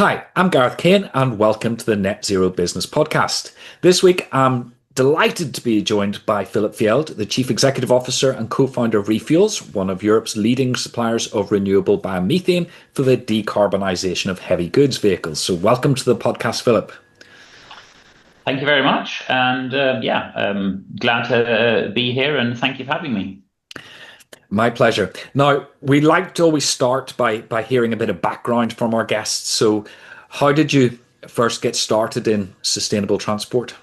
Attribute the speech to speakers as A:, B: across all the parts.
A: Hi, I'm Gareth Kane, and welcome to the Net Zero Business Podcast. This week, I'm delighted to be joined by Philip Fjeld, the Chief Executive Officer and co-founder of ReFuels, one of Europe's leading suppliers of renewable biomethane for the decarbonisation of heavy goods vehicles. So welcome to the podcast, Philip.
B: Thank you very much. And glad to be here and thank you for having me.
A: My pleasure. Now, we like to always start by hearing a bit of background from our guests. So how did you first get started in sustainable transport?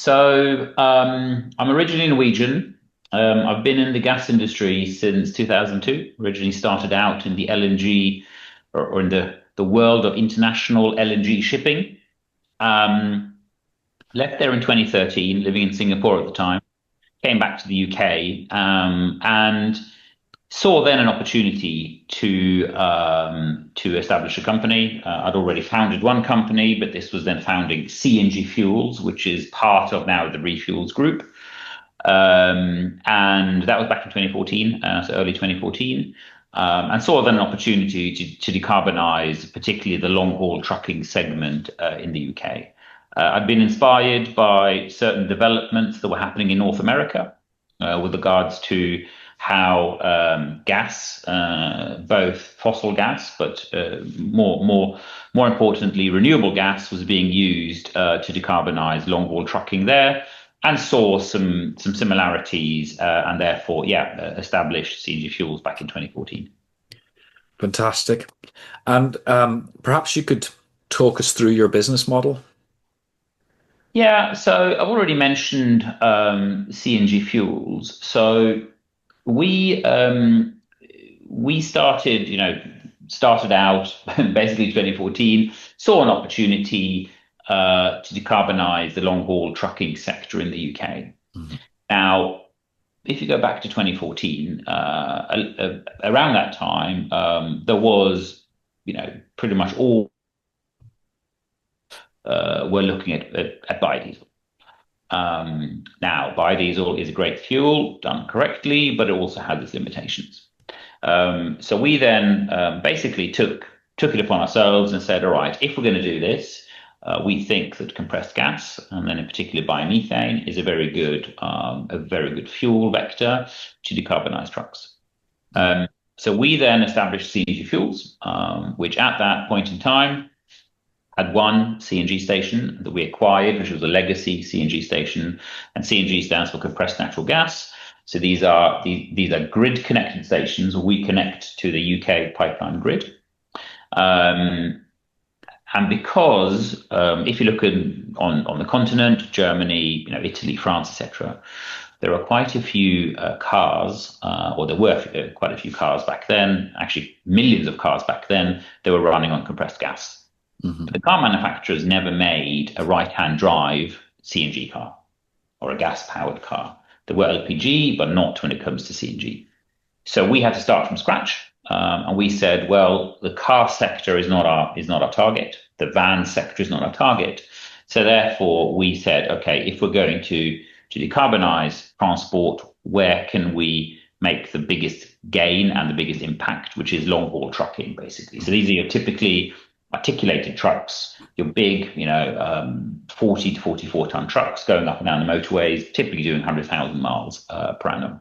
B: I'm originally Norwegian. I've been in the gas industry since 2002. Originally started out in the LNG or in the world of international LNG shipping. Left there in 2013, living in Singapore at the time. Came back to the UK and saw then an opportunity to establish a company. I'd already founded one company, but this was then founding CNG Fuels, which is part of now the ReFuels group. And that was back in 2014, so early 2014. And saw then an opportunity to decarbonize, particularly the long haul trucking segment in the UK. I'd been inspired by certain developments that were happening in North America with regards to how gas, both fossil gas, but more importantly, renewable gas, was being used to decarbonize long haul trucking there, and saw some similarities, and therefore, established CNG Fuels back in 2014.
A: Fantastic. And perhaps you could talk us through your business model.
B: Yeah, so I've already mentioned CNG Fuels. So we started out basically 2014, saw an opportunity to decarbonize the long haul trucking sector in the UK. Mm-hmm. Now, if you go back to 2014, around that time, there was, pretty much all we're looking at biodiesel. Now, biodiesel is a great fuel done correctly, but it also has its limitations. So we then basically took it upon ourselves and said, all right, if we're going to do this, we think that compressed gas, and then in particular biomethane, is a very good fuel vector to decarbonize trucks. So we then established CNG Fuels, which at that point in time had one CNG station that we acquired, which was a legacy CNG station, and CNG stands for compressed natural gas. So these are grid connected stations. We connect to the UK pipeline grid. And because if you look on the continent, Germany, Italy, France, etc., there are quite a few cars, or there were quite a few cars back then, actually millions of cars back then, that were running on compressed gas. Mm-hmm. But the car manufacturers never made a right-hand drive CNG car or a gas-powered car. There were LPG, but not when it comes to CNG. So we had to start from scratch, and we said, well, the car sector is not our target. The van sector is not our target. So therefore, we said, okay, if we're going to decarbonize transport, where can we make the biggest gain and the biggest impact, which is long-haul trucking, basically. So these are your typically articulated trucks, your big, 40 to 44 ton trucks going up and down the motorways, typically doing 100,000 miles per annum.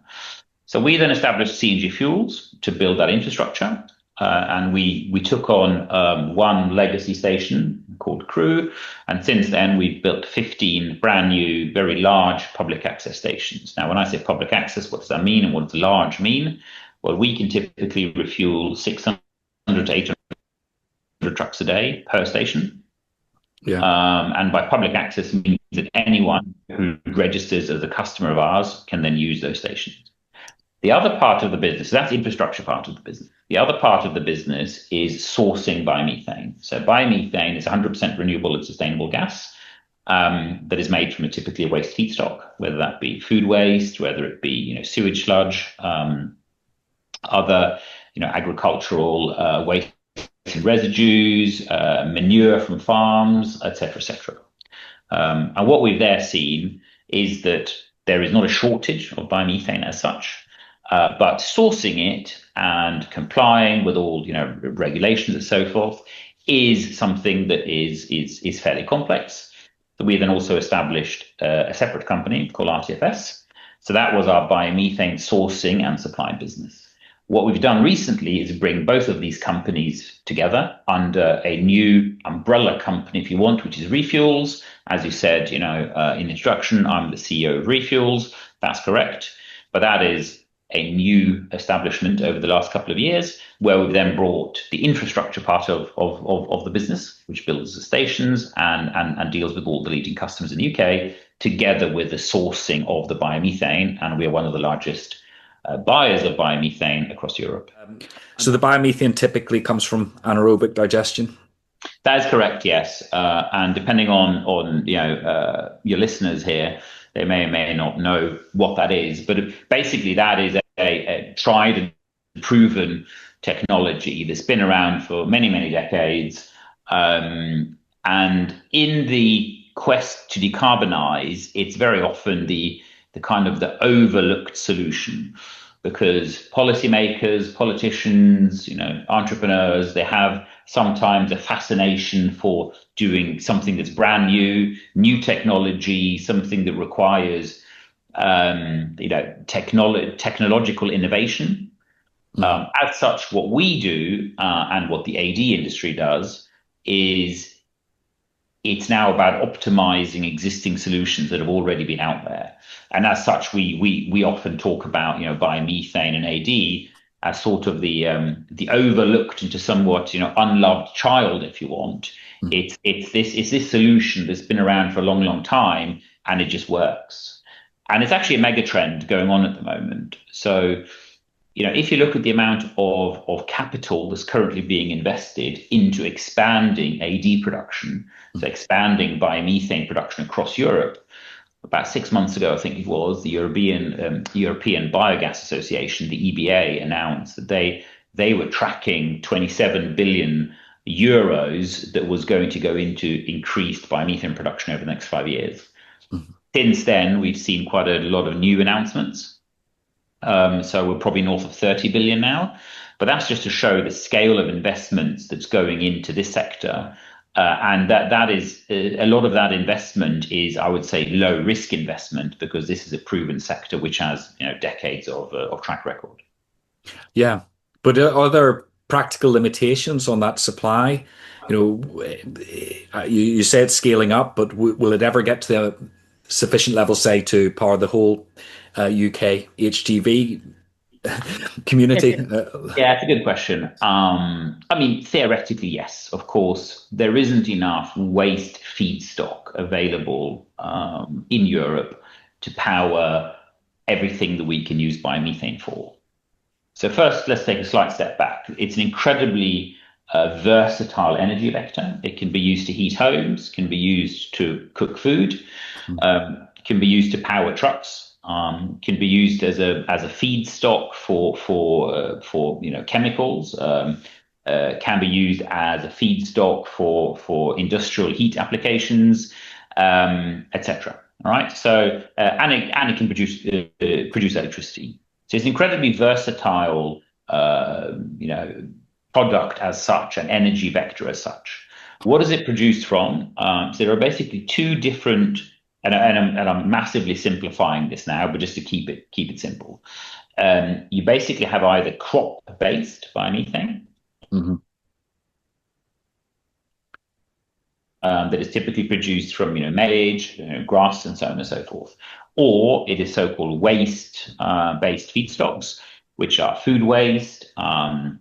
B: So we then established CNG Fuels to build that infrastructure. And we took on one legacy station called Crew. And since then, we've built 15 brand new, very large public access stations. Now, when I say public access, what does that mean and what does large mean? Well, we can typically refuel 600 to 800 trucks a day per station. Yeah. And by public access means that anyone who registers as a customer of ours can then use those stations. The other part of the business, so that's the infrastructure part of the business. The other part of the business is sourcing biomethane. So biomethane is 100% renewable and sustainable gas that is made from typically a waste feedstock, whether that be food waste, whether it be sewage sludge, other agricultural waste and residues, manure from farms, etc., etc. And what we've there seen is that there is not a shortage of biomethane as such, but sourcing it and complying with all regulations and so forth is something that is fairly complex. So we then also established a separate company called RTFS. So that was our biomethane sourcing and supply business. What we've done recently is bring both of these companies together under a new umbrella company, if you want, which is ReFuels. As you said, in the introduction, I'm the CEO of ReFuels. That's correct. But that is a new establishment over the last couple of years, where we've then brought the infrastructure part of the business, which builds the stations and deals with all the leading customers in the UK, together with the sourcing of the biomethane. And we are one of the largest buyers of biomethane across Europe.
A: So the biomethane typically comes from anaerobic digestion?
B: That is correct, yes. And depending on your listeners here, they may or may not know what that is. But basically, that is a tried and proven technology that's been around for many, many decades. And in the quest to decarbonize, it's very often the kind of the overlooked solution, because policymakers, politicians, entrepreneurs, they have sometimes a fascination for doing something that's brand new technology, something that requires technological innovation. As such, what we do and what the AD industry does is it's now about optimizing existing solutions that have already been out there. And as such, we often talk about biomethane and AD as sort of the overlooked and to somewhat unloved child, if you want. It's this solution that's been around for a long, long time, and it just works. And it's actually a mega trend going on at the moment. So if you look at the amount of capital that's currently being invested into expanding AD production, so expanding biomethane production across Europe, about 6 months ago, I think it was, the European Biogas Association, the EBA, announced that they were tracking 27 billion euros that was going to go into increased biomethane production over the next 5 years. Since then, we've seen quite a lot of new announcements. So we're probably north of 30 billion now. But that's just to show the scale of investments that's going into this sector. And that is a lot of that investment is, I would say, low risk investment, because this is a proven sector which has decades of track record.
A: Yeah, but are there practical limitations on that supply? You said scaling up, but will it ever get to the sufficient level, say, to power the whole UK HGV community?
B: Yeah, it's a good question. I mean, theoretically, yes. Of course, there isn't enough waste feedstock available in Europe to power everything that we can use biomethane for. So first, let's take a slight step back. It's an incredibly versatile energy vector. It can be used to heat homes, can be used to cook food, can be used to power trucks. Can be used as a feedstock for chemicals. Can be used as a feedstock for industrial heat applications, etc. All right. So and it can produce electricity. So it's an incredibly versatile product as such, an energy vector as such. What is it produced from? So there are basically two different. And I'm massively simplifying this now, but just to keep it simple, you basically have either crop-based biomethane, that is typically produced from maize, grass, and so on and so forth, or it is so-called waste-based feedstocks, which are food waste, can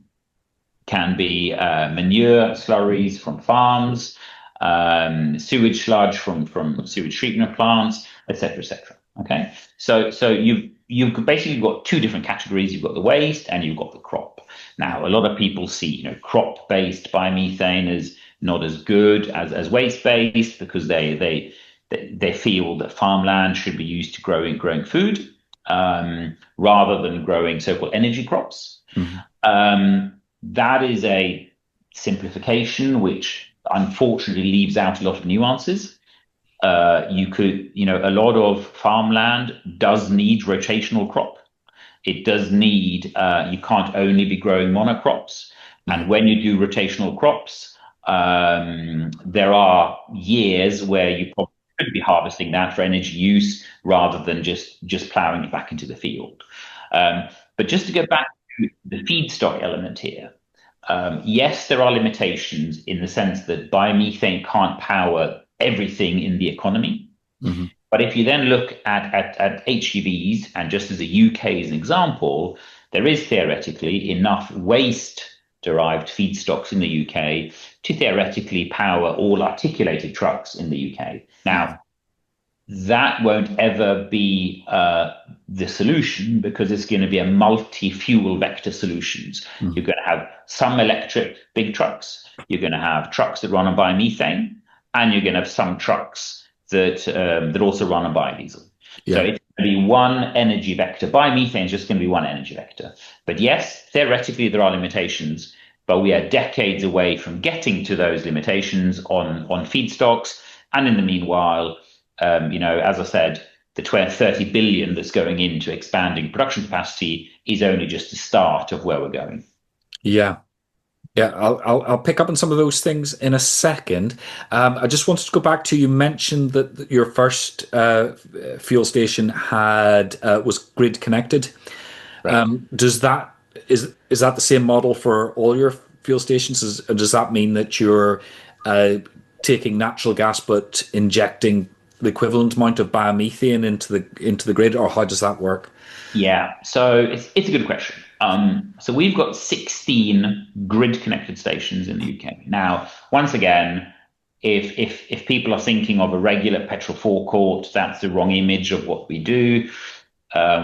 B: be manure slurries from farms. Sewage sludge from sewage treatment plants, etc., etc. Okay, so you've basically got two different categories. You've got the waste and you've got the crop. Now, a lot of people see crop-based biomethane as not as good as waste-based, because they feel that farmland should be used to growing food rather than growing so-called energy crops. That is a simplification which unfortunately leaves out a lot of nuances. A lot of farmland does need rotational crop. It does need, you can't only be growing monocrops. And when you do rotational crops, There are years where you probably could be harvesting that for energy use rather than just ploughing it back into the field. But just to go back to the feedstock element here, yes, there are limitations in the sense that biomethane can't power everything in the economy.
A: Mhm.
B: But if you then look at HEVs, and just as the UK is an example, there is theoretically enough waste derived feedstocks in the UK to theoretically power all articulated trucks in the UK. Now, that won't ever be the solution because it's going to be a multi-fuel vector solutions. You're going to have some electric big trucks, you're going to have trucks that run on biomethane, and you're going to have some trucks that also run on biodiesel. So it's going to be one energy vector. Biomethane is just going to be one energy vector. But yes, theoretically there are limitations, but we are decades away from getting to those limitations on feedstocks. And in the meanwhile, as I said, the 30 billion that's going into expanding production capacity is only just the start of where we're going.
A: Yeah. Yeah, I'll pick up on some of those things in a second. I just wanted to go back to, you mentioned that your first fuel station was grid connected.
B: Right.
A: Does that is that the same model for all your fuel stations? Does that mean that you're taking natural gas but injecting the equivalent amount of biomethane into the grid, or how does that work?
B: Yeah, so it's a good question. So we've got 16 grid connected stations in the UK. Now, once again, if people are thinking of a regular petrol forecourt, that's the wrong image of what we do.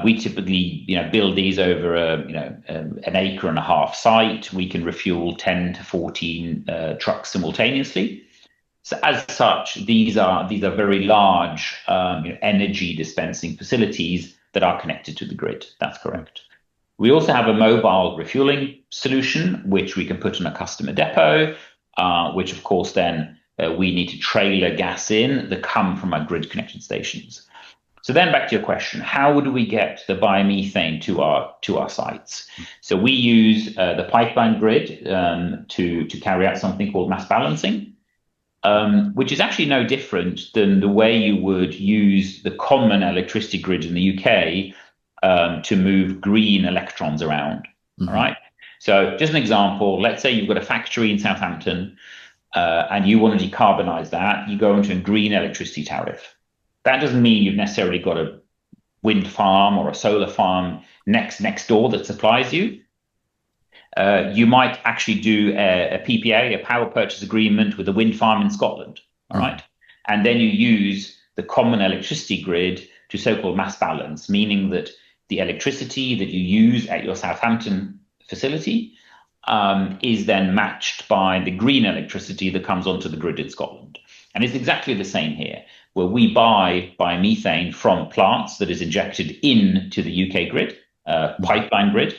B: We typically, build these over an acre and a half site. We can refuel 10 to 14 trucks simultaneously. So as such, these are very large energy dispensing facilities that are connected to the grid. That's correct. We also have a mobile refueling solution, which we can put in a customer depot, which of course then we need to trailer gas in that come from our grid connected stations. So then back to your question, how do we get the biomethane to our sites? So we use the pipeline grid to carry out something called mass balancing. Which is actually no different than the way you would use the common electricity grid in the UK to move green electrons around. All right. So just an example, let's say you've got a factory in Southampton and you want to decarbonize that, you go into a green electricity tariff. That doesn't mean you've necessarily got a wind farm or a solar farm next door that supplies you. You might actually do a PPA, a power purchase agreement with a wind farm in Scotland, all right? And then you use the common electricity grid to so-called mass balance, meaning that the electricity that you use at your Southampton facility is then matched by the green electricity that comes onto the grid in Scotland. And it's exactly the same here, where we buy biomethane from plants that is injected into the UK grid, pipeline grid,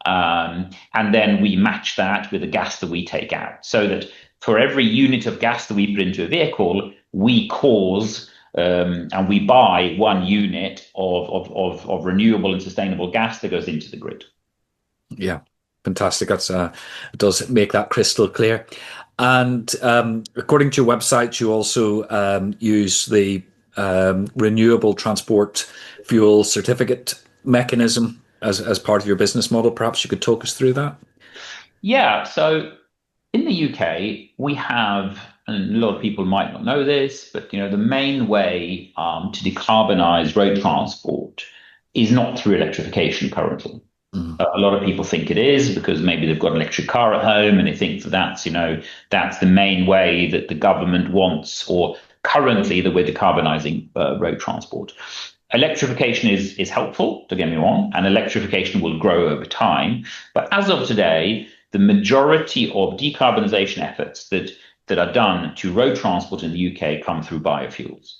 B: and then we match that with the gas that we take out, so that for every unit of gas that we put into a vehicle, we cause and we buy 1 unit of renewable and sustainable gas that goes into the grid.
A: Yeah, fantastic. It does make that crystal clear. And according to your website, you also use the renewable transport fuel certificate mechanism as part of your business model. Perhaps you could talk us through that.
B: Yeah, so in the UK, we have, and a lot of people might not know this, but the main way to decarbonize road transport is not through electrification currently. A lot of people think it is because maybe they've got an electric car at home and they think that's the main way that the government wants, or currently that we're decarbonizing road transport. Electrification is helpful, don't get me wrong, and electrification will grow over time. But as of today, the majority of decarbonization efforts that are done to road transport in the UK come through biofuels.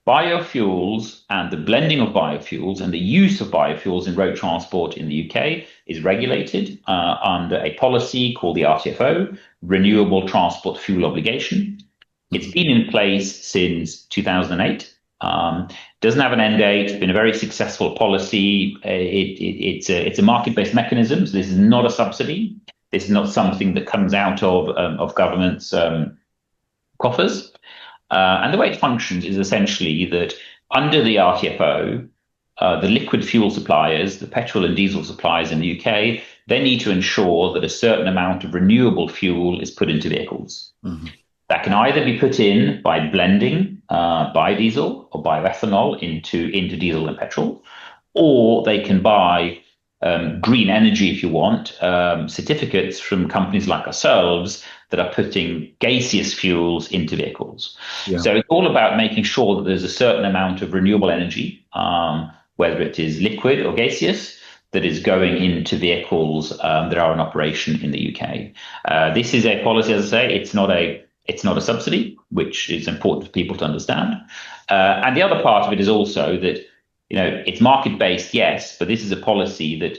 B: Biofuels and the blending of biofuels and the use of biofuels in road transport in the UK is regulated under a policy called the RTFO, Renewable Transport Fuel Obligation. It's been in place since 2008. Doesn't have an end date. It's been a very successful policy. It's a market-based mechanism, so this is not a subsidy. This is not something that comes out of government's coffers. And the way it functions is essentially that under the RTFO, the liquid fuel suppliers, the petrol and diesel suppliers in the UK, they need to ensure that a certain amount of renewable fuel is put into vehicles. Mm-hmm. That can either be put in by blending biodiesel or bioethanol into diesel and petrol, or they can buy green energy, if you want, certificates from companies like ourselves that are putting gaseous fuels into vehicles. Yeah. So it's all about making sure that there's a certain amount of renewable energy, whether it is liquid or gaseous, that is going into vehicles that are in operation in the UK. This is a policy, as I say, it's not a subsidy, which is important for people to understand. And the other part of it is also that, it's market-based, yes, but this is a policy that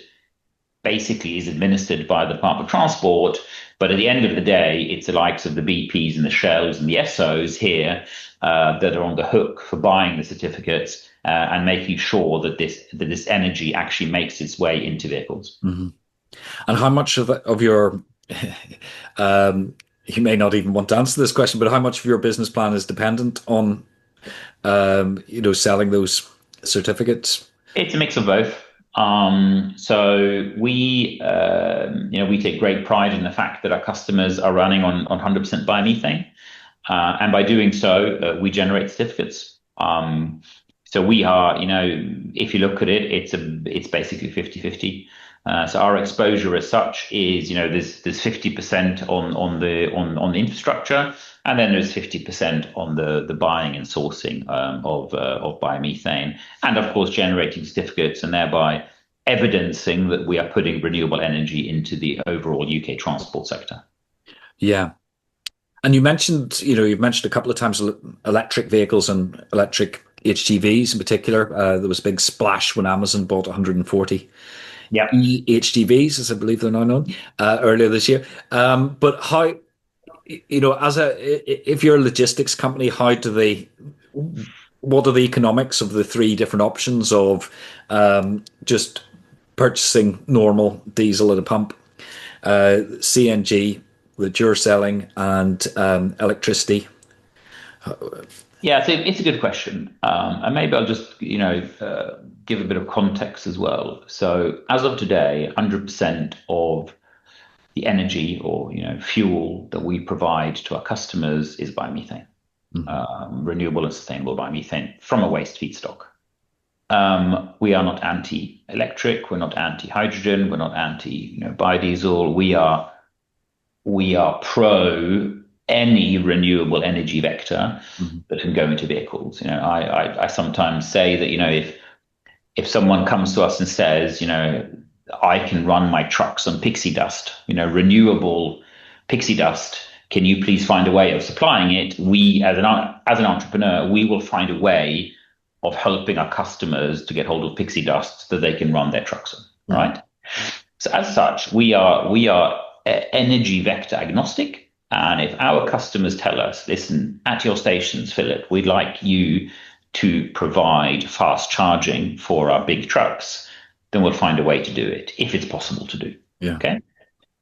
B: basically is administered by the Department of Transport. But at the end of the day, it's the likes of the BPs and the Shells and the Essos here that are on the hook for buying the certificates and making sure that this energy actually makes its way into vehicles.
A: Mm-hmm. And how much of your you may not even want to answer this question, but how much of your business plan is dependent on selling those certificates?
B: It's a mix of both. So we take great pride in the fact that our customers are running on 100% biomethane. And by doing so, we generate certificates. So we are, if you look at it, it's basically 50-50. So our exposure as such is, there's 50% on the infrastructure, and then there's 50% on the buying and sourcing of biomethane, and of course generating certificates and thereby evidencing that we are putting renewable energy into the overall UK transport sector.
A: Yeah. And you've mentioned a couple of times electric vehicles and electric HGVs in particular. There was a big splash when Amazon bought 140 HGVs, as I believe they're now known, earlier this year. But how, if you're a logistics company, what are the economics of the three different options of just purchasing normal diesel at a pump, CNG that you're selling, and electricity?
B: Yeah, so it's a good question. And maybe I'll just, give a bit of context as well. So as of today, 100% of the energy or, fuel that we provide to our customers is biomethane, renewable and sustainable biomethane from a waste feedstock. We are not anti-electric. We're not anti-hydrogen. We're not anti-biodiesel. We are pro any renewable energy vector that can go into vehicles. I sometimes say that, if someone comes to us and says, I can run my trucks on pixie dust, renewable pixie dust, can you please find a way of supplying it? We, as an entrepreneur, we will find a way of helping our customers to get hold of pixie dust that they can run their trucks on, right? So as such, we are energy vector agnostic. And if our customers tell us, listen, at your stations, Philip, we'd like you to provide fast charging for our big trucks, then we'll find a way to do it if it's possible to do.
A: Yeah.
B: Okay.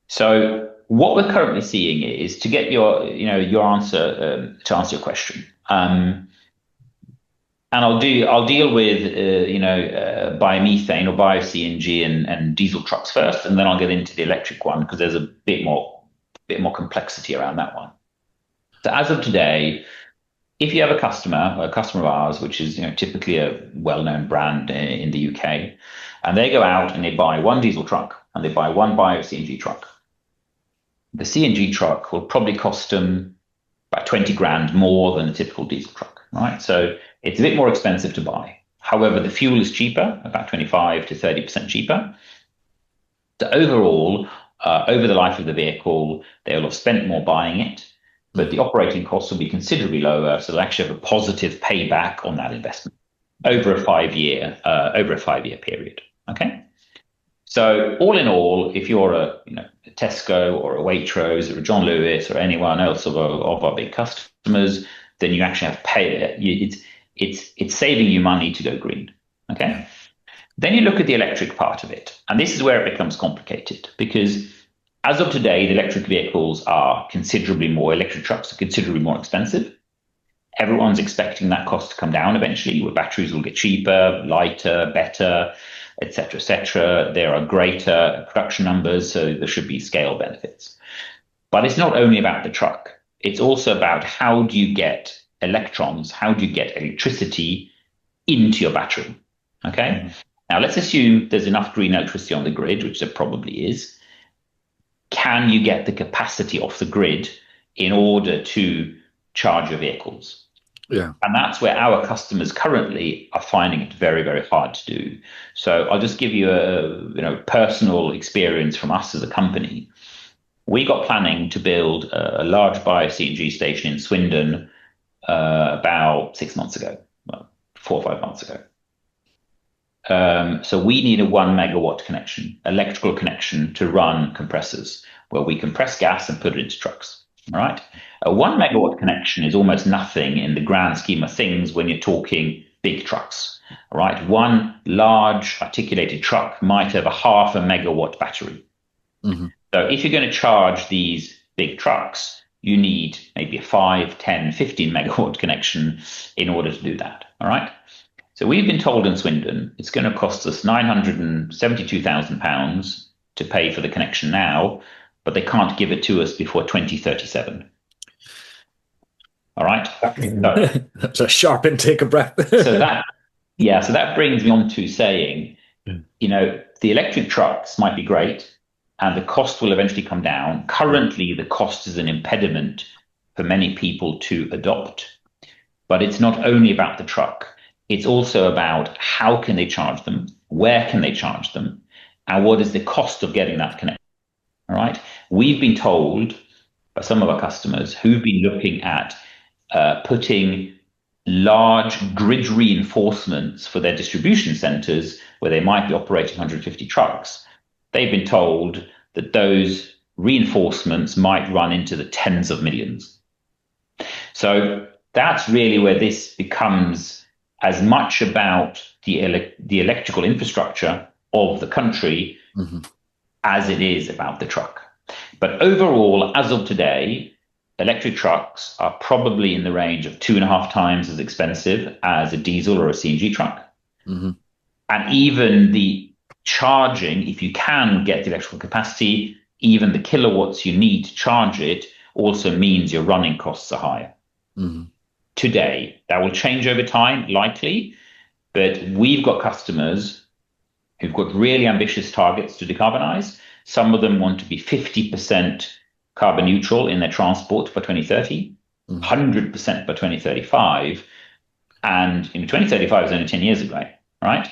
B: So what we're currently seeing is, to get your answer to answer your question. And I'll deal with biomethane or bioCNG and diesel trucks first, and then I'll get into the electric one because there's a bit more complexity around that one. So as of today, if you have a customer of ours, which is typically a well-known brand in the UK, and they go out and they buy one diesel truck and they buy one bioCNG truck, the CNG truck will probably cost them about 20 grand more than a typical diesel truck, right? So it's a bit more expensive to buy. However, the fuel is cheaper, about 25 to 30% cheaper. So overall, over the life of the vehicle, they'll have spent more buying it, but the operating costs will be considerably lower. So they'll actually have a positive payback on that investment over a 5-year period. Okay. So all in all, if you're a Tesco or a Waitrose or a John Lewis or anyone else of our big customers, then you actually have to pay it. It's saving you money to go green. Okay. Then you look at the electric part of it, and this is where it becomes complicated, because As of today, the electric vehicles are considerably more, electric trucks are considerably more expensive. Everyone's expecting that cost to come down eventually, where batteries will get cheaper, lighter, better, etc., etc. There are greater production numbers, so there should be scale benefits. But it's not only about the truck. It's also about how do you get electrons, how do you get electricity into your battery? Okay. Mm-hmm. Now let's assume there's enough green electricity on the grid, which there probably is. Can you get the capacity off the grid in order to charge your vehicles?
A: Yeah.
B: And that's where our customers currently are finding it very, very hard to do. So I'll just give you a personal experience from us as a company. We got planning to build a large bioCNG station in Swindon about 6 months ago, well, 4 or 5 months ago. So we need a 1 megawatt connection, electrical connection to run compressors, where we compress gas and put it into trucks. All right. A 1 megawatt connection is almost nothing in the grand scheme of things when you're talking big trucks. All right. One large articulated truck might have a 0.5 megawatt battery. Mm-hmm. So if you're going to charge these big trucks, you need maybe a 5, 10, 15 megawatt connection in order to do that. All right. So we've been told in Swindon it's going to cost us £972,000 to pay for the connection now, but they can't give it to us before 2037. All right.
A: That's a sharp intake of breath.
B: So that brings me on to saying, the electric trucks might be great and the cost will eventually come down. Currently, the cost is an impediment for many people to adopt, but it's not only about the truck. It's also about how can they charge them, where can they charge them, and what is the cost of getting that connection. All right. We've been told by some of our customers who've been looking at putting large grid reinforcements for their distribution centers where they might be operating 150 trucks. They've been told that those reinforcements might run into the tens of millions. So that's really where this becomes as much about the electrical infrastructure of the country mm-hmm. as it is about the truck. But overall, as of today, electric trucks are probably in the range of 2.5 times as expensive as a diesel or a CNG truck. Mm-hmm. And even the charging, if you can get the electrical capacity, even the kilowatts you need to charge it also means your running costs are higher. Mm-hmm. Today, that will change over time, likely, but we've got customers who've got really ambitious targets to decarbonize. Some of them want to be 50% carbon neutral in their transport by 2030, 100% by 2035. And 2035 is only 10 years away, right?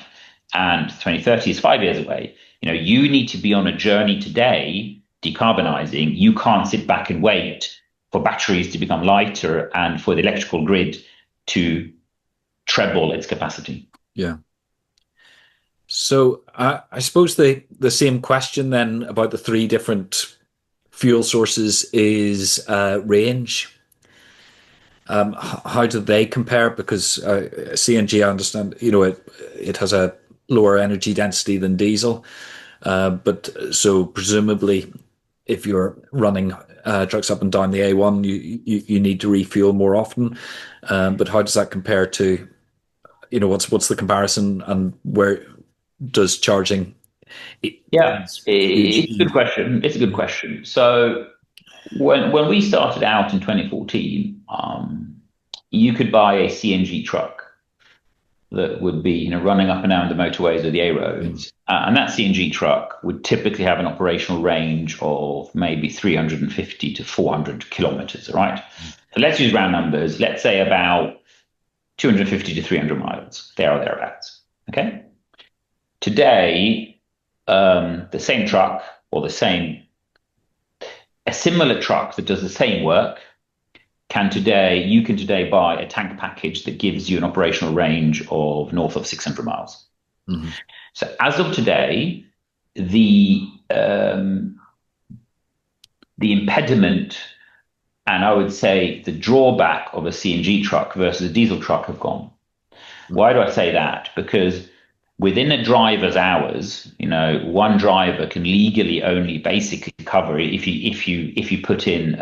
B: And 2030 is 5 years away. You need to be on a journey today, decarbonizing. You can't sit back and wait for batteries to become lighter and for the electrical grid to treble its capacity.
A: Yeah. So I suppose the same question then about the 3 different fuel sources is range. How do they compare? Because CNG, I understand, it has a lower energy density than diesel, but so presumably, if you're running trucks up and down the A1, you need to refuel more often. But how does that compare to, what's the comparison, and where does charging?
B: Yeah, it's a good question. It's a good question. So when we started out in 2014, you could buy a CNG truck that would be running up and down the motorways or the A roads. And that CNG truck would typically have an operational range of maybe 350 to 400 kilometers, right? So let's use round numbers. Let's say about 250 to 300 miles, there or thereabouts, okay? Today, the same truck or a similar truck that does the same work you can today buy a tank package that gives you an operational range of north of 600 miles. Mm-hmm. So as of today, the impediment and I would say the drawback of a CNG truck versus a diesel truck have gone. Mm-hmm. Why do I say that? Because within a driver's hours, one driver can legally only basically cover if you put in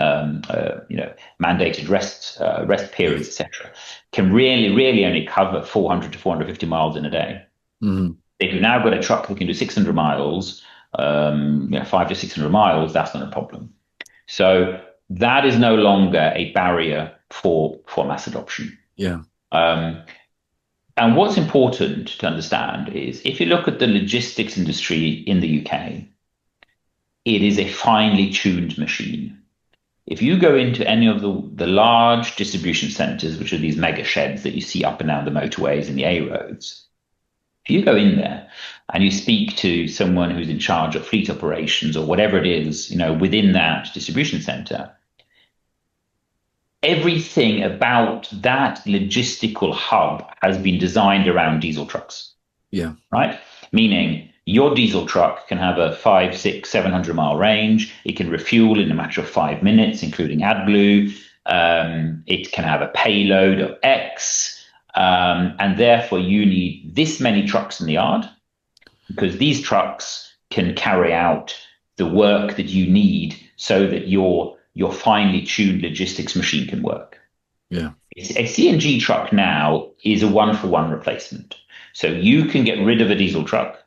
B: mandated rest periods, etc. Can really only cover 400 to 450 miles in a day.
A: Mm-hmm.
B: If you've now got a truck that can do 600 miles, 5 to 600 miles, that's not a problem. So that is no longer a barrier for mass adoption.
A: Yeah.
B: And what's important to understand is if you look at the logistics industry in the UK, it is a finely tuned machine. If you go into any of the large distribution centers, which are these mega sheds that you see up and down the motorways and the A roads, if you go in there and you speak to someone who's in charge of fleet operations or whatever it is, within that distribution center, everything about that logistical hub has been designed around diesel trucks.
A: Yeah.
B: Right? Meaning your diesel truck can have a 5, 6, 700-mile range. It can refuel in a matter of 5 minutes, including AdBlue. It can have a payload of X. And therefore, you need this many trucks in the yard because these trucks can carry out the work that you need so that your finely tuned logistics machine can work.
A: Yeah.
B: A CNG truck now is a one-for-one replacement. So you can get rid of a diesel truck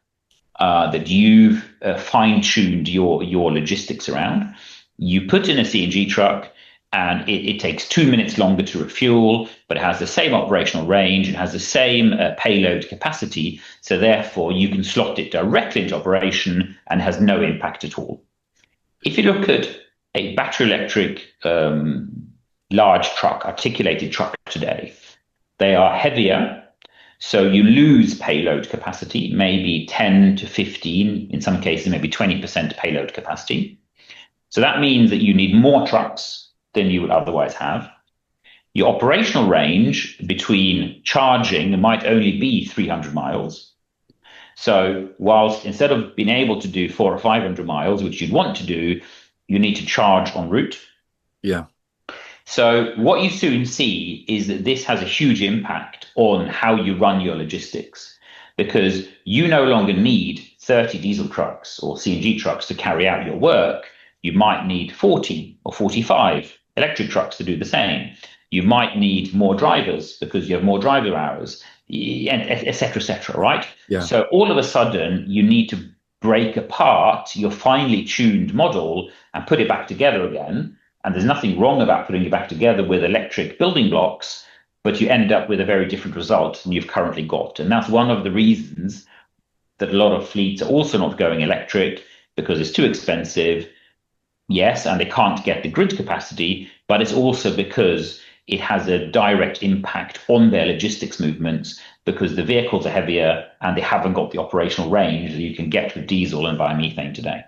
B: that you've fine-tuned your logistics around. You put in a CNG truck, and it takes 2 minutes longer to refuel, but it has the same operational range, it has the same payload capacity, so therefore you can slot it directly into operation and has no impact at all. If you look at a battery electric large truck, articulated truck today, they are heavier, so you lose payload capacity, maybe 10 to 15, in some cases maybe 20% payload capacity. So that means that you need more trucks than you would otherwise have. Your operational range between charging might only be 300 miles. So whilst instead of being able to do 400 or 500 miles, which you'd want to do, you need to charge en route.
A: Yeah.
B: So what you soon see is that this has a huge impact on how you run your logistics, because you no longer need 30 diesel trucks or CNG trucks to carry out your work. You might need 40 or 45 electric trucks to do the same. You might need more drivers because you have more driver hours, et cetera, right?
A: Yeah.
B: So all of a sudden, you need to break apart your finely tuned model and put it back together again. And there's nothing wrong about putting it back together with electric building blocks, but you end up with a very different result than you've currently got. And that's one of the reasons that a lot of fleets are also not going electric, because it's too expensive. Yes, and they can't get the grid capacity, but it's also because it has a direct impact on their logistics movements, because the vehicles are heavier and they haven't got the operational range that you can get with diesel and biomethane today.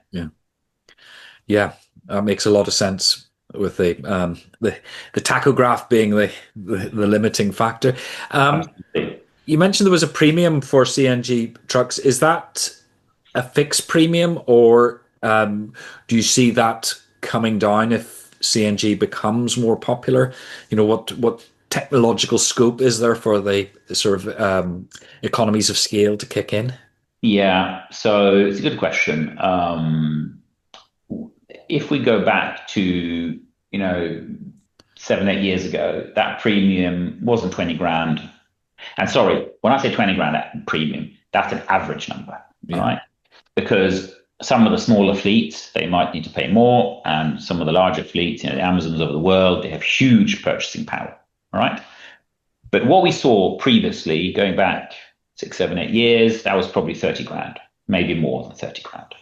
A: Yeah, that makes a lot of sense, with the tachograph being the limiting factor. You mentioned there was a premium for CNG trucks. Is that a fixed premium, or do you see that coming down if CNG becomes more popular? What technological scope is there for the sort of economies of scale to kick in?
B: Yeah, so it's a good question. If we go back to 7, 8 years ago, that premium wasn't 20 grand. And sorry, when I say 20 grand that premium, that's an average number, right? Because some of the smaller fleets, they might need to pay more, and some of the larger fleets, the Amazons of the world, they have huge purchasing power, all right? But what we saw previously, going back 6, 7, 8 years, that was probably 30 grand, maybe more than 30 grand.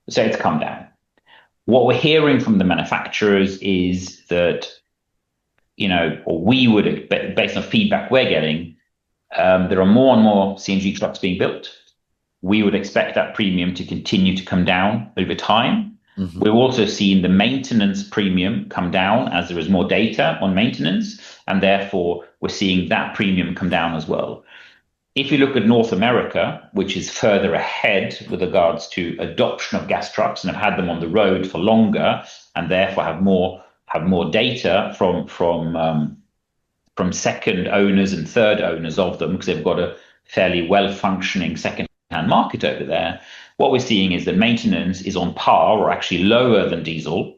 B: So it's come down. What we're hearing from the manufacturers is that, or we would, based on feedback we're getting, there are more and more CNG trucks being built. We would expect that premium to continue to come down over time. Mm-hmm. We've also seen the maintenance premium come down as there is more data on maintenance, and therefore we're seeing that premium come down as well. If you look at North America, which is further ahead with regards to adoption of gas trucks and have had them on the road for longer, and therefore have more data from second owners and third owners of them, because they've got a fairly well-functioning second market over there, what we're seeing is that maintenance is on par or actually lower than diesel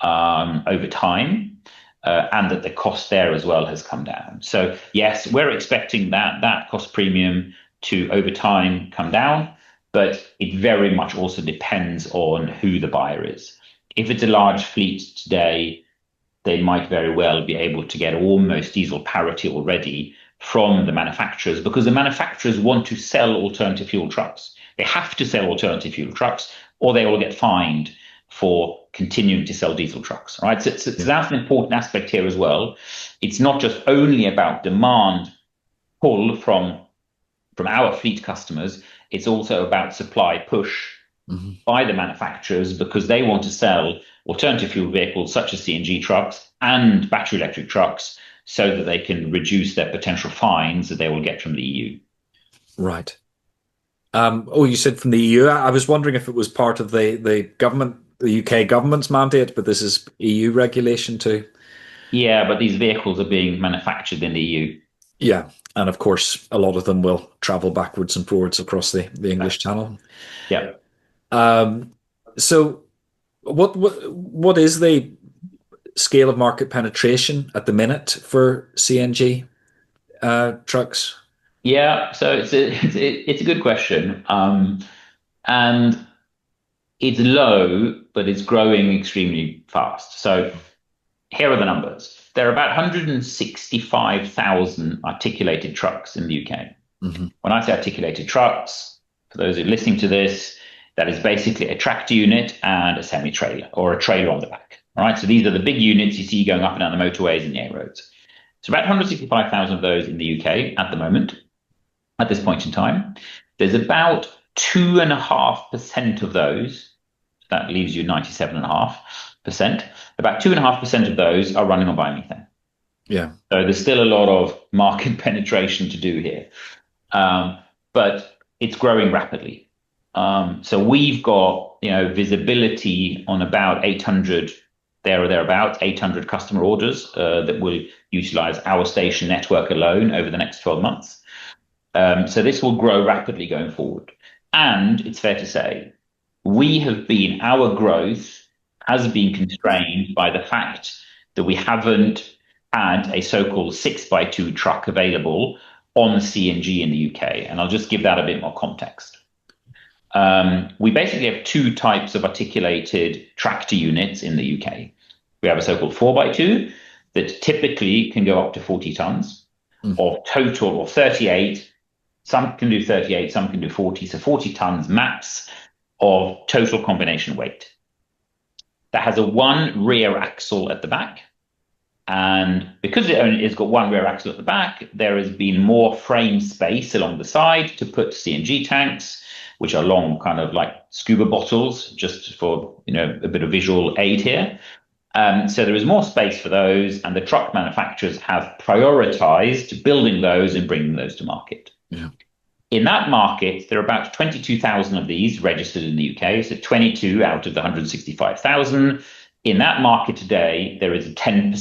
B: over time, and that the cost there as well has come down. So yes, we're expecting that cost premium to over time come down, but it very much also depends on who the buyer is. If it's a large fleet today, they might very well be able to get almost diesel parity already from the manufacturers, because the manufacturers want to sell alternative fuel trucks. They have to sell alternative fuel trucks or they will get fined for continuing to sell diesel trucks, right? So that's an important aspect here as well. It's not just only about demand pull from our fleet customers, it's also about supply push by the manufacturers, because they want to sell alternative fuel vehicles such as CNG trucks and battery electric trucks so that they can reduce their potential fines that they will get from the EU.
A: Right. Oh, you said from the EU. I was wondering if it was part of the government, the UK government's mandate, but this is EU regulation too.
B: Yeah, but these vehicles are being manufactured in the EU.
A: Yeah, and of course, a lot of them will travel backwards and forwards across the English Channel.
B: Yeah.
A: Um, so, what is the scale of market penetration at the minute for CNG trucks?
B: Yeah, so it's a good question, and it's low, but it's growing extremely fast. So here are the numbers. There are about 165,000 articulated trucks in the UK.
A: Hmm.
B: When I say articulated trucks, for those who are listening to this, that is basically a tractor unit and a semi-trailer or a trailer on the back. All right, so these are the big units you see going up and down the motorways and the A roads. So about 165,000 of those in the UK at the moment, at this point in time. There's about 2.5% of those, that leaves you 97.5%. About 2.5% of those are running on biomethane.
A: Yeah.
B: So there's still a lot of market penetration to do here, but it's growing rapidly. So we've got visibility on about 800 there or thereabouts, 800 customer orders that will utilize our station network alone over the next 12 months. So this will grow rapidly going forward. And it's fair to say, our growth has been constrained by the fact that we haven't had a so-called 6x2 truck available on CNG in the UK. And I'll just give that a bit more context. We basically have two types of articulated tractor units in the UK. We have a so-called 4x2 that typically can go up to 40 tons of total, or 38. Some can do 38, some can do 40. So 40 tons max of total combination weight. That has a one rear axle at the back. And because it's got one rear axle at the back, there has been more frame space along the side to put CNG tanks, which are long, kind of like scuba bottles, just for a bit of visual aid here. So there is more space for those, and the truck manufacturers have prioritized building those and bringing those to market.
A: Yeah.
B: In that market, there are about 22,000 of these registered in the UK, so 22 out of the 165,000. In that market today, there is a 10%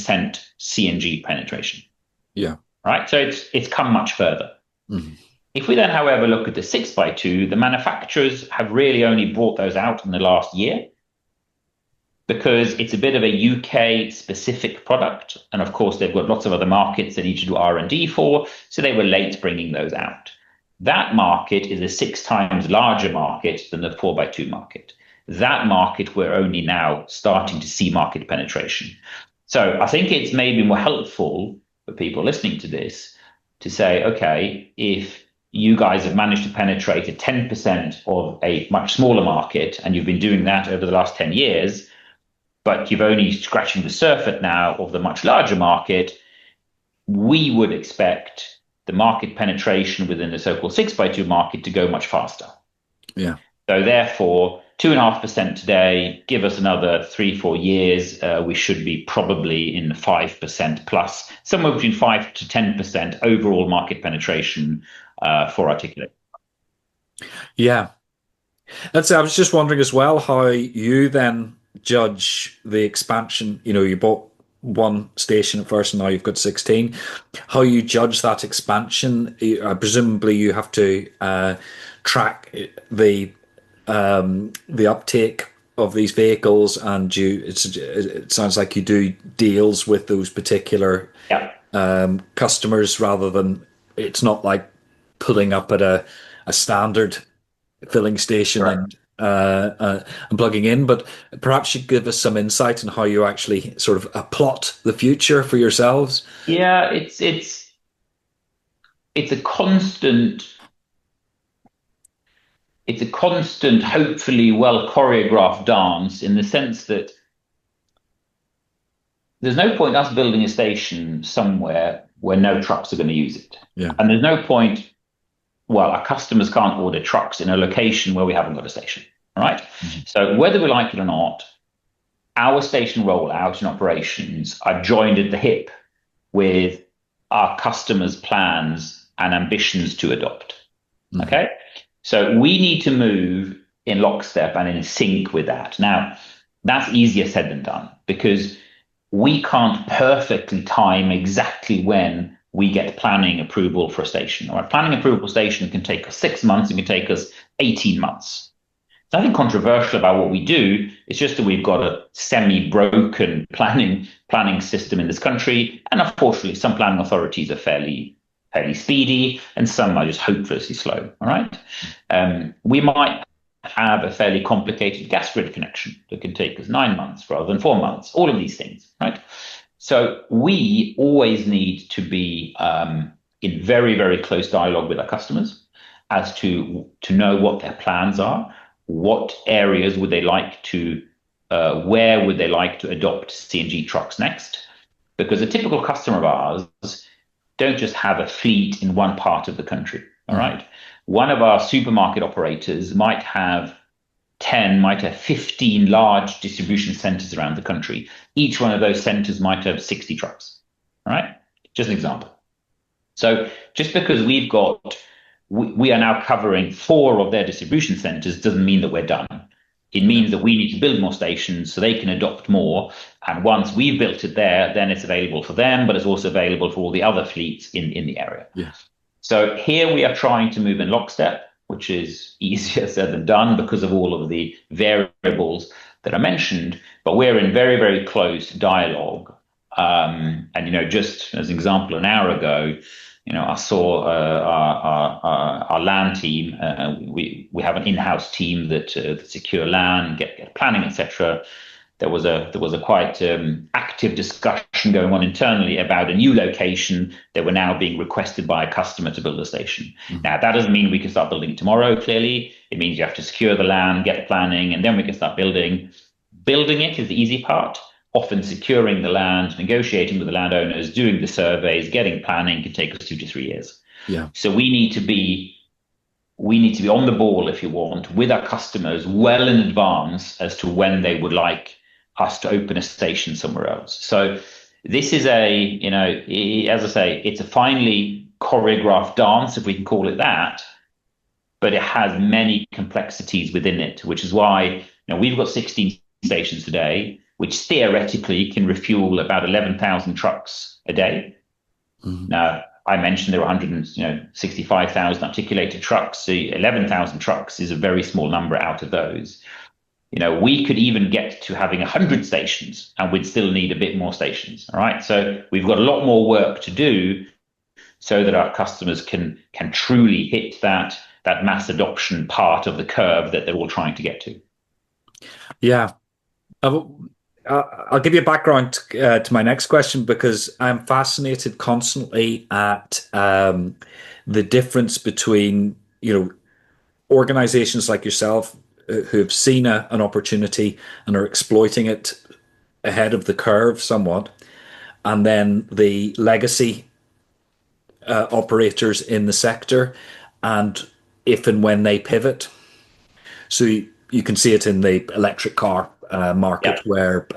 B: CNG penetration.
A: Yeah.
B: Right. So it's come much further. Mm-hmm. If we then, however, look at the 6x2, the manufacturers have really only brought those out in the last year, because it's a bit of a UK specific product. And of course, they've got lots of other markets they need to do R&D for. So they were late bringing those out. That market is a 6 times larger market than the 4x2 market. That market, we're only now starting to see market penetration. So I think it's maybe more helpful for people listening to this to say, okay, if you guys have managed to penetrate a 10% of a much smaller market, and you've been doing that over the last 10 years, but you've only scratching the surface now of the much larger market, we would expect the market penetration within the so-called 6x2 market to go much faster.
A: Yeah.
B: So therefore, 2.5% today, give us another 3-4 years, we should be probably in the 5% plus, somewhere between 5 to 10% overall market penetration for articulate.
A: Yeah. I was just wondering as well how you then judge the expansion. You bought one station at first, and now you've got 16. How you judge that expansion? Presumably, you have to track the uptake of these vehicles, and it sounds like you do deals with those particular
B: Yeah,
A: customers rather than it's not like pulling up at a standard filling station
B: correct.
A: and plugging in. But perhaps you give us some insight on how you actually sort of plot the future for yourselves.
B: Yeah, it's a constant it's a constant, hopefully well choreographed dance in the sense that there's no point us building a station somewhere where no trucks are going to use it.
A: Yeah.
B: And there's no point, well, our customers can't order trucks in a location where we haven't got a station. All right.
A: Mm-hmm.
B: So whether we like it or not, our station rollout and operations are joined at the hip with our customers' plans and ambitions to adopt.
A: Mm-hmm.
B: Okay. So we need to move in lockstep and in sync with that. Now, that's easier said than done because we can't perfectly time exactly when we get planning approval for a station. All right, planning approval for a station can take us 6 months, it can take us 18 months. There's nothing controversial about what we do. It's just that we've got a semi-broken planning system in this country, and unfortunately, some planning authorities are fairly speedy, and some are just hopelessly slow. All right, we might have a fairly complicated gas grid connection that can take us 9 months rather than 4 months. All of these things, right? So we always need to be in very, very close dialogue with our customers as to know what their plans are, what areas would they like to, where would they like to adopt CNG trucks next? Because a typical customer of ours don't just have a fleet in one part of the country. All right. One of our supermarket operators might have 10, might have 15 large distribution centers around the country. Each one of those centers might have 60 trucks. All right. Just an example. So just because we are now covering 4 of their distribution centers doesn't mean that we're done. It means that we need to build more stations so they can adopt more. And once we've built it there, then it's available for them, but it's also available for all the other fleets in the area.
A: Yes.
B: So here we are trying to move in lockstep, which is easier said than done because of all of the variables that I mentioned. But we're in very, very close dialogue. And, just as an example, an hour ago, I saw our land team. We have an in-house team that secure land, get planning, etc. There was a quite active discussion going on internally about a new location that were now being requested by a customer to build a station. Mm-hmm. Now that doesn't mean we can start building tomorrow. Clearly, it means you have to secure the land, get the planning, and then we can start building. Building it is the easy part. Often securing the land, negotiating with the landowners, doing the surveys, getting planning can take us 2 to 3 years.
A: Yeah.
B: So we need to be on the ball, if you want, with our customers well in advance as to when they would like us to open a station somewhere else. So this is as I say, it's a finely choreographed dance, if we can call it that, but it has many complexities within it, which is why we've got 16 stations today, which theoretically can refuel about 11,000 trucks a day. Mm-hmm. Now, I mentioned there are 165,000 articulated trucks. So 11,000 trucks is a very small number out of those. We could even get to having 100 stations and we'd still need a bit more stations. All right. So we've got a lot more work to do so that our customers can truly hit that mass adoption part of the curve that they're all trying to get to.
A: Yeah. I'll give you a background to my next question because I'm fascinated constantly at the difference between, organizations like yourself who have seen an opportunity and are exploiting it ahead of the curve somewhat, and then the legacy operators in the sector, and if and when they pivot. So you can see it in the electric car market, where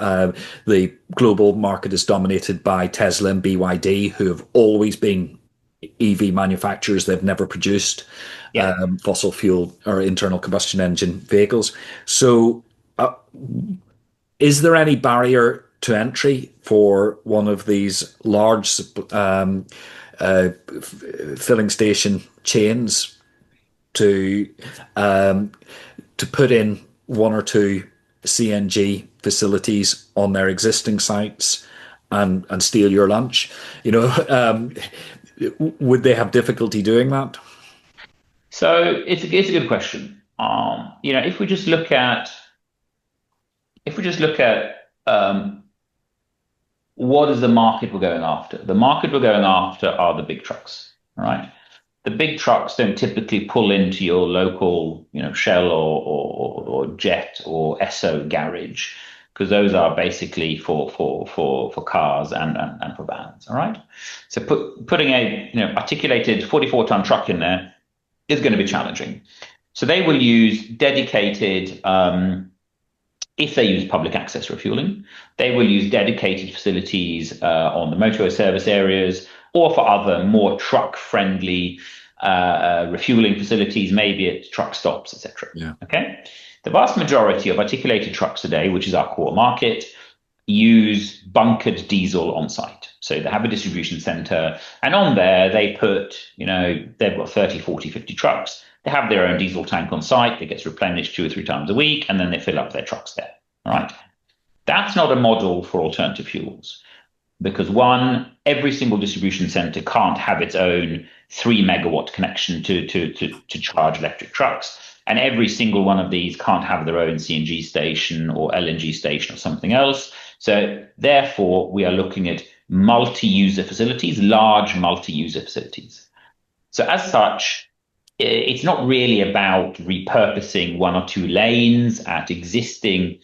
A: the global market is dominated by Tesla and BYD, who have always been EV manufacturers. They've never produced fossil fuel or internal combustion engine vehicles. So is there any barrier to entry for one of these large filling station chains? to um, to put in one or two CNG facilities on their existing sites and steal your lunch? You know, would they have difficulty doing that?
B: So it's a good question. If we just look at what is the market we're going after? The market we're going after are the big trucks, right? The big trucks don't typically pull into your local, Shell or Jet or Esso garage, because those are basically for cars and for vans. All right. So putting a articulated 44-ton truck in there is going to be challenging. So they will use dedicated. If they use public access refueling, they will use dedicated facilities on the motorway service areas or for other more truck-friendly refueling facilities, maybe at truck stops, etc.
A: Yeah.
B: Okay. The vast majority of articulated trucks today, which is our core market, use bunkered diesel on site. So they have a distribution center, and on there they put, they've got 30, 40, 50 trucks. They have their own diesel tank on site that gets replenished 2 or 3 times a week, and then they fill up their trucks there. All right. That's not a model for alternative fuels because one, every single distribution center can't have its own 3 megawatt connection to charge electric trucks. And every single one of these can't have their own CNG station or LNG station or something else. So therefore, we are looking at multi-user facilities, large multi-user facilities. So as such, it's not really about repurposing 1 or 2 lanes at existing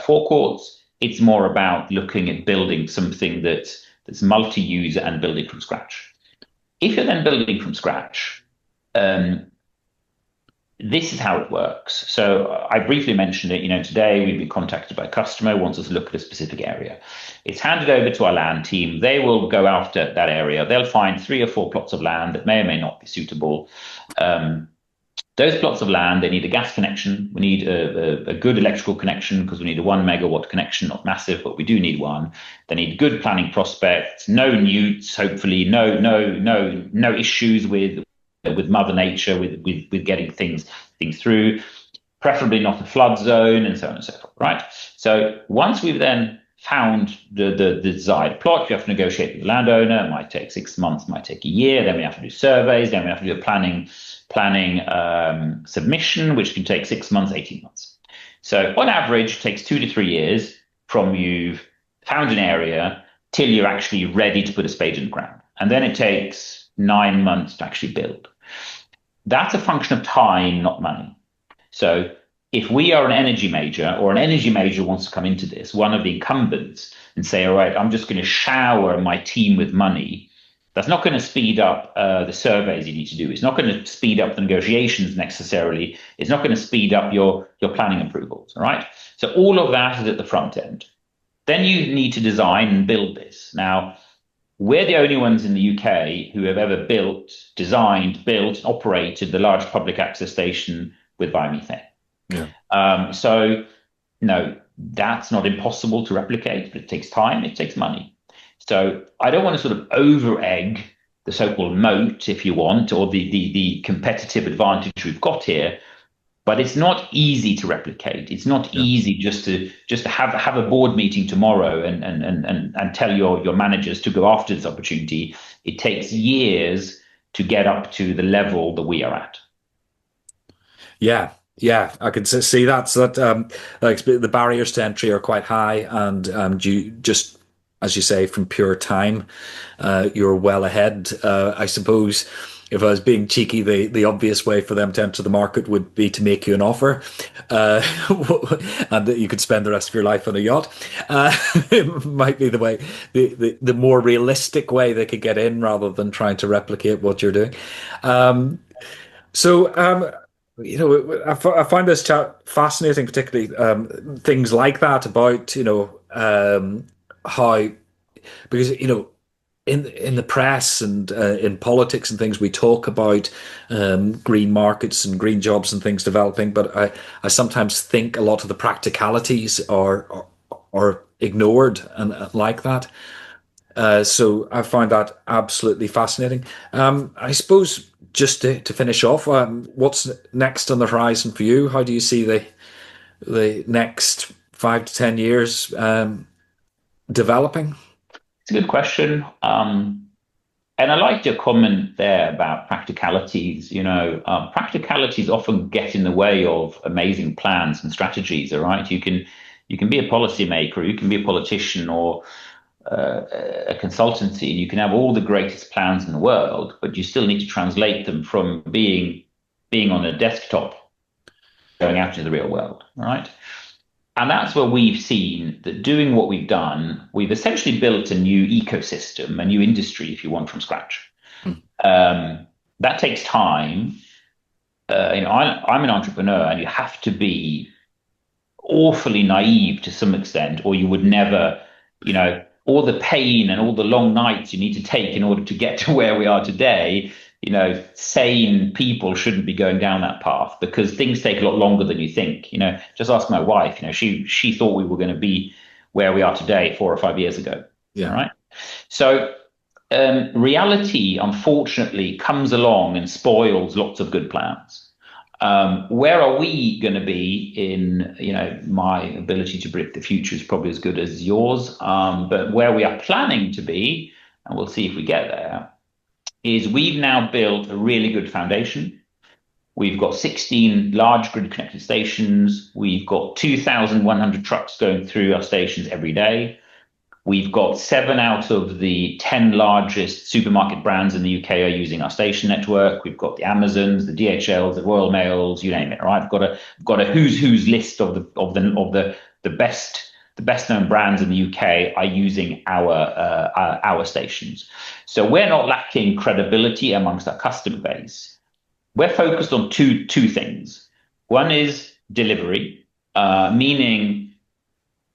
B: forecourts. It's more about looking at building something that's multi-user and building from scratch. If you're then building from scratch, this is how it works. So I briefly mentioned it. Today we've been contacted by a customer who wants us to look at a specific area. It's handed over to our land team. They will go after that area. They'll find 3 or 4 plots of land that may or may not be suitable. Those plots of land, they need a gas connection. We need a good electrical connection because we need a 1 megawatt connection, not massive, but we do need one. They need good planning prospects, no newts, hopefully, no issues with Mother Nature, with getting things through, preferably not a flood zone, and so on and so forth. Right. So once we've then found the desired plot, we have to negotiate with the landowner. It might take 6 months, might take a year. Then we have to do surveys. Then we have to do a planning submission, which can take 6 months, 18 months. So on average, it takes 2 to 3 years from you've found an area till you're actually ready to put a spade in the ground. And then it takes 9 months to actually build. That's a function of time, not money. So if we are an energy major or an energy major wants to come into this, one of the incumbents, and say, all right, I'm just going to shower my team with money, that's not going to speed up the surveys you need to do. It's not going to speed up the negotiations necessarily. It's not going to speed up your planning approvals. All right. So all of that is at the front end. Then you need to design and build this. Now, we're the only ones in the UK who have ever designed, built, operated the large public access station with biomethane.
A: Yeah.
B: So, no, that's not impossible to replicate, but it takes time, it takes money. So I don't want to sort of over-egg the so-called moat, if you want, or the competitive advantage we've got here. But it's not easy to replicate. It's not easy just to have a board meeting tomorrow and tell your managers to go after this opportunity. It takes years to get up to the level that we are at.
A: Yeah, I can see that. So that like the barriers to entry are quite high, and you just, as you say, from pure time, you're well ahead. I suppose if I was being cheeky, the obvious way for them to enter the market would be to make you an offer, and that you could spend the rest of your life on a yacht. It might be the way, the more realistic way they could get in rather than trying to replicate what you're doing. So, I find this chat fascinating, particularly things like that about, how, because, in the press and in politics and things, we talk about green markets and green jobs and things developing, but I sometimes think a lot of the practicalities are ignored and like that. So I find that absolutely fascinating. I suppose just to finish off, what's next on the horizon for you? How do you see the next 5 to 10 years developing?
B: It's a good question. And I liked your comment there about practicalities. Practicalities often get in the way of amazing plans and strategies. All right, you can be a policymaker, you can be a politician, or a consultancy, and you can have all the greatest plans in the world, but you still need to translate them from being on a desktop going out into the real world. All right. And that's where we've seen that doing what we've done, we've essentially built a new ecosystem, a new industry, if you want, from scratch. That takes time. I'm an entrepreneur, and you have to be awfully naive to some extent, or you would never, all the pain and all the long nights you need to take in order to get to where we are today. Sane people shouldn't be going down that path because things take a lot longer than you think. Just ask my wife. She thought we were going to be where we are today 4 or 5 years ago.
A: Yeah.
B: All right. So reality, unfortunately, comes along and spoils lots of good plans. Where are we going to be in, my ability to predict the future is probably as good as yours. But where we are planning to be, and we'll see if we get there, is we've now built a really good foundation. We've got 16 large grid connected stations. We've got 2,100 trucks going through our stations every day. We've got 7 out of the 10 largest supermarket brands in the UK are using our station network. We've got the Amazons, the DHLs, the Royal Mails, you name it. Right? I've got a who's list of the best known brands in the UK are using our stations. So we're not lacking credibility amongst our customer base. We're focused on two things. One is delivery, meaning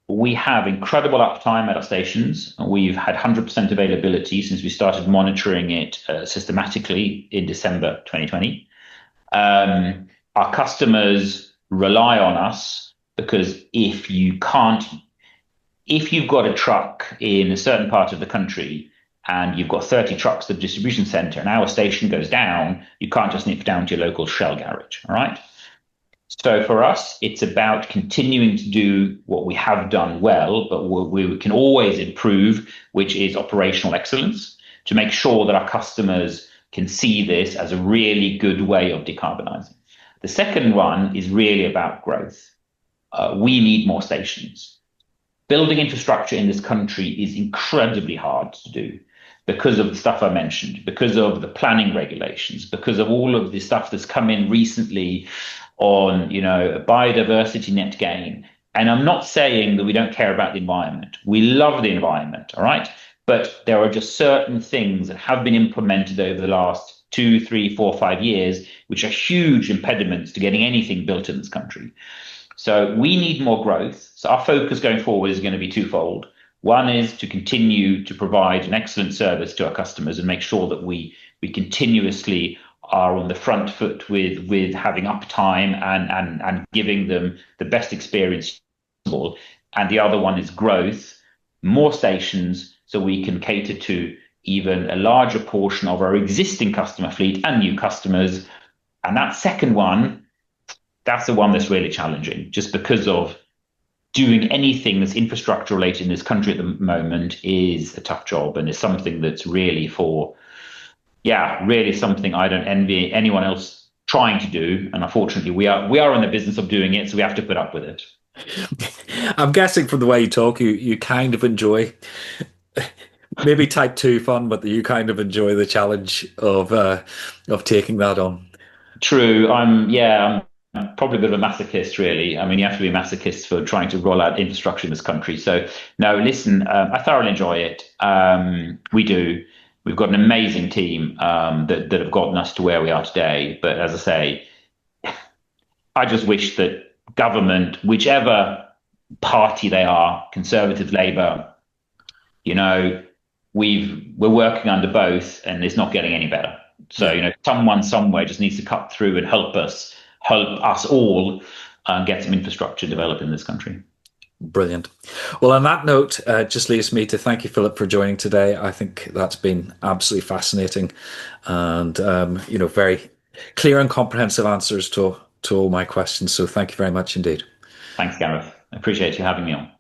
B: we have incredible uptime at our stations. We've had 100% availability since we started monitoring it systematically in December 2020. Our customers rely on us because if you've got a truck in a certain part of the country and you've got 30 trucks at the distribution center and our station goes down, you can't just nip down to your local Shell garage, all right? So for us, it's about continuing to do what we have done well, but we can always improve, which is operational excellence, to make sure that our customers can see this as a really good way of decarbonising. The second one is really about growth. We need more stations. Building infrastructure in this country is incredibly hard to do because of the stuff I mentioned, because of the planning regulations, because of all of the stuff that's come in recently on, biodiversity net gain. And I'm not saying that we don't care about the environment. We love the environment, all right? But there are just certain things that have been implemented over the last 2, 3, 4, 5 years, which are huge impediments to getting anything built in this country. So we need more growth. So our focus going forward is going to be twofold. One is to continue to provide an excellent service to our customers and make sure that we continuously are on the front foot with having uptime and giving them the best experience possible. And the other one is growth, more stations, so we can cater to even a larger portion of our existing customer fleet and new customers. And that second one, that's the one that's really challenging, just because of doing anything that's infrastructure related in this country at the moment is a tough job, and it's something that's really really something I don't envy anyone else trying to do. And unfortunately, we are in the business of doing it, so we have to put up with it.
A: I'm guessing from the way you talk, you kind of enjoy maybe type 2 fun, but you kind of enjoy the challenge of taking that on.
B: True. I'm probably a bit of a masochist, really. I mean, you have to be a masochist for trying to roll out infrastructure in this country. So, no, listen, I thoroughly enjoy it. We do. We've got an amazing team that have gotten us to where we are today. But as I say, I just wish that government, whichever party they are, Conservative, Labour, we're working under both, and it's not getting any better. So, someone somewhere just needs to cut through and help us all get some infrastructure developed in this country.
A: Brilliant. Well, on that note, just leaves me to thank you, Philip, for joining today. I think that's been absolutely fascinating, and very clear and comprehensive answers to all my questions. So, thank you very much indeed.
B: Thanks, Gareth. I appreciate you having me on.